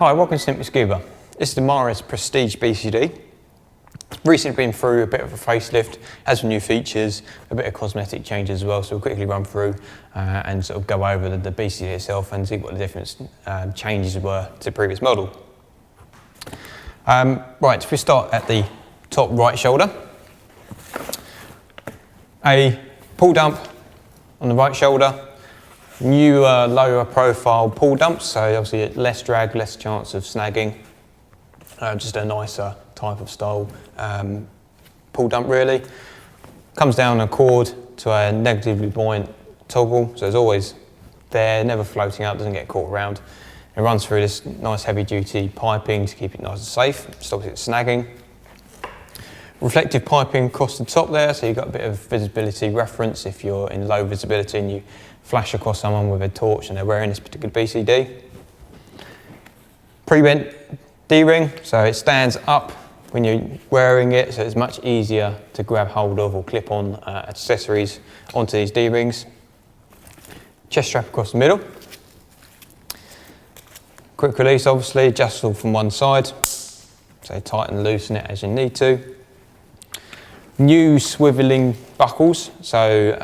Hi, welcome to Simply Scuba. This is the Maris Prestige BCD. Recently been through a bit of a facelift, has some new features, a bit of cosmetic changes as well, so we'll quickly run through and sort of go over the BCD itself and see what the different changes were to the previous model. Right, if we start at the top right shoulder, a pull dump on the right shoulder, newer, lower profile pull dumps, so obviously less drag, less chance of snagging, just a nicer type of style pull dump really. Comes down a cord to a negatively buoyant toggle, so it's always there, never floating up, doesn't get caught around. It runs through this nice heavy duty piping to keep it nice and safe, stops it snagging. Reflective piping across the top there, so you've got a bit of visibility reference if you're in low visibility and you flash across someone with a torch and they're wearing this particular BCD. Pre-bent D-ring, so it stands up when you're wearing it, so it's much easier to grab hold of or clip on accessories onto these D-rings. Chest strap across the middle. Quick release, obviously, adjustable from one side, so tighten and loosen it as you need to. New swivelling buckles, so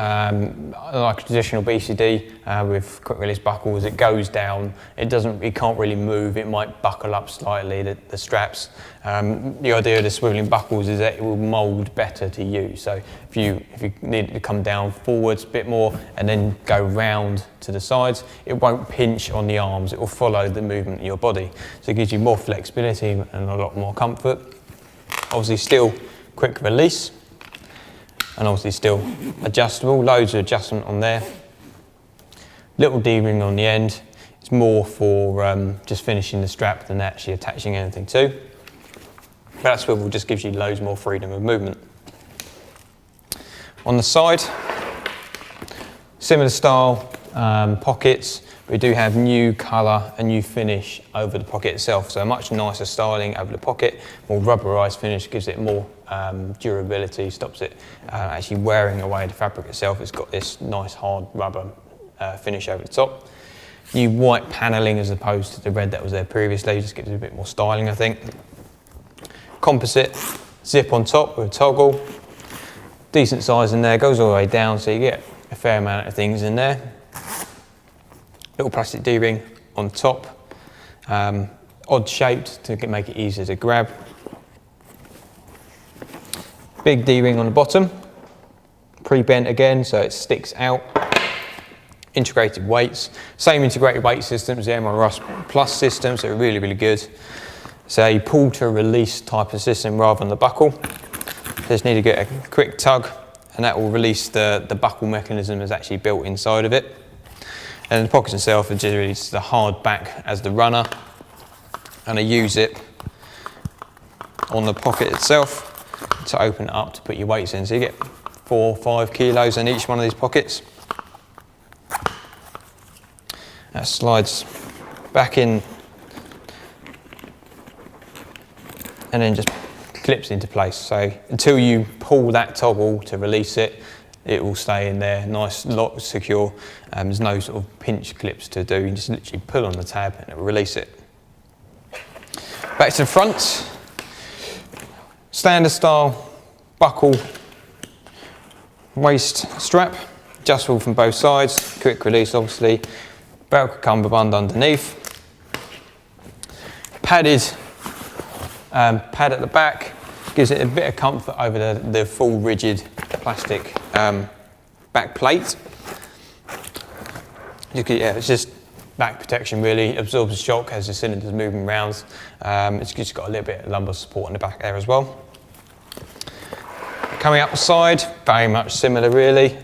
like a traditional BCD with quick release buckles, it goes down, it can't really move, it might buckle up slightly, the straps. The idea of the swivelling buckles is that it will mould better to use, so if you need it to come down forwards a bit more and then go round to the sides, it won't pinch on the arms, it will follow the movement of your body, so it gives you more flexibility and a lot more comfort. Obviously still quick release, and obviously still adjustable, loads of adjustment on there. Little D-ring on the end, it's more for just finishing the strap than actually attaching anything to. But that swivel just gives you loads more freedom of movement. On the side, similar style pockets, we do have new colour and new finish over the pocket itself, so a much nicer styling over the pocket, more rubberised finish, gives it more durability, stops it actually wearing away the fabric itself. It's got this nice hard rubber finish over the top. New white panelling as opposed to the red that was there previously, just gives it a bit more styling, I think. Composite zip on top with a toggle, decent size in there, goes all the way down, so you get a fair amount of things in there. Little plastic D-ring on top, odd shaped to make it easier to grab. Big D-ring on the bottom, pre-bent again so it sticks out. Integrated weights, same integrated weight system as the MRS Plus system, so really, really good. It's a pull to release type of system rather than the buckle. Just need to get a quick tug and that will release the buckle mechanism that's actually built inside of it. And the pockets itself are just the hard back as the runner, and I use it on the pocket itself to open it up to put your weights in. So you get 4 or 5 kilos in each one of these pockets. That slides back in and then just clips into place. So until you pull that toggle to release it, it will stay in there, nice, lock, secure. There's no sort of pinch clips to do. You just literally pull on the tab and it will release it. Back to the front. Standard style buckle waist strap, adjustable from both sides, quick release obviously, Velcro cummerbund underneath. Padded pad at the back, gives it a bit of comfort over the full rigid plastic back plate. It's just back protection really, absorbs the shock as the cylinder's moving around. It's just got a little bit of lumbar support in the back there as well. Coming up the side, very much similar really.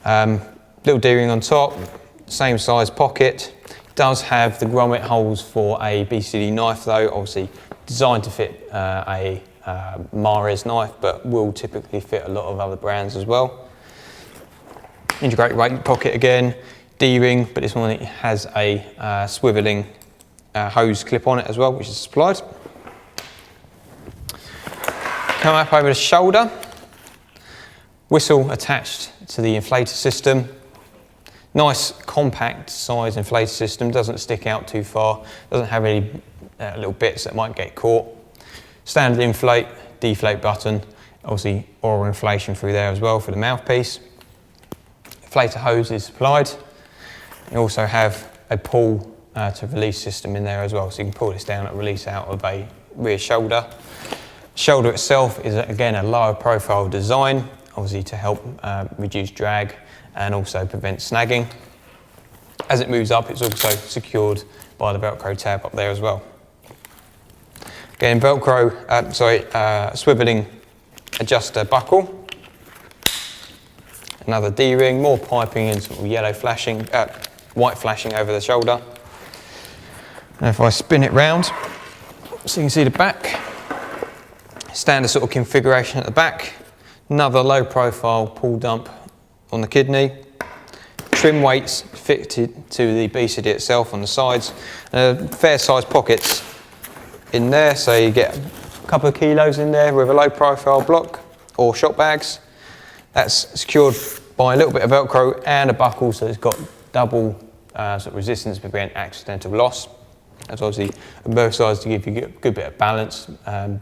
Little D-ring on top, same size pocket. Does have the grommet holes for a BCD knife though, obviously designed to fit a Maris knife, but will typically fit a lot of other brands as well. Integrated weight pocket again, D-ring, but this one has a swivelling hose clip on it as well, which is supplied. Come up over the shoulder, whistle attached to the inflator system. Nice compact size inflator system, doesn't stick out too far, doesn't have any little bits that might get caught. Standard inflate, deflate button, obviously oral inflation through there as well for the mouthpiece. Inflator hose is supplied. You also have a pull to release system in there as well, so you can pull this down and release out of a rear shoulder. Shoulder itself is again a lower profile design, obviously to help reduce drag and also prevent snagging. As it moves up, it's also secured by the Velcro tab up there as well. Again, swiveling adjuster buckle. Another D-ring, more piping and sort of yellow flashing, white flashing over the shoulder. And if I spin it round, so you can see the back, standard sort of configuration at the back. Another low profile pull dump on the kidney. Trim weights fitted to the BCD itself on the sides. Fair sized pockets in there, so you get a couple of kilos in there with a low profile block or shop bags. That's secured by a little bit of Velcro and a buckle, so it's got double sort of resistance to prevent accidental loss. That's obviously on both sides to give you a good bit of balance,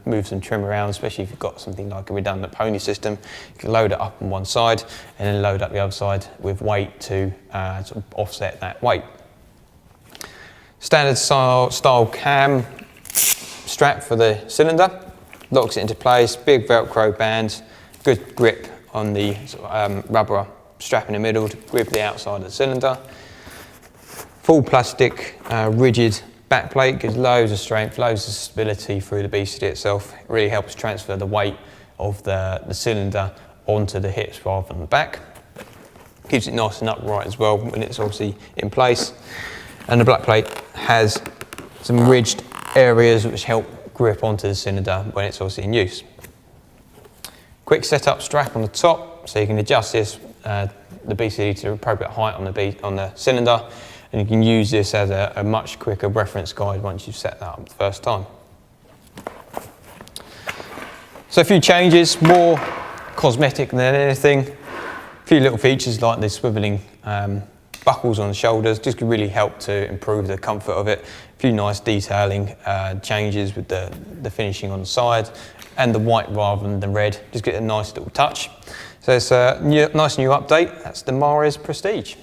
move some trim around, especially if you've got something like a redundant pony system. You can load it up on one side and then load up the other side with weight to sort of offset that weight. Standard style cam strap for the cylinder, locks it into place, big Velcro band, good grip on the rubber strap in the middle to grip the outside of the cylinder. Full plastic, rigid back plate gives loads of strength, loads of stability through the BCD itself. It really helps transfer the weight of the cylinder onto the hips rather than the back. Keeps it nice and upright as well when it's obviously in place. And the black plate has some ridged areas which help grip onto the cylinder when it's obviously in use. Quick setup strap on the top, so you can adjust this, the BCD to the appropriate height on the cylinder. And you can use this as a much quicker reference guide once you've set that up the first time. So a few changes, more cosmetic than anything. A few little features like the swiveling buckles on the shoulders just could really help to improve the comfort of it. A few nice detailing changes with the finishing on the side and the white rather than the red, just get a nice little touch. So it's a nice new update. That's the Mares Prestige.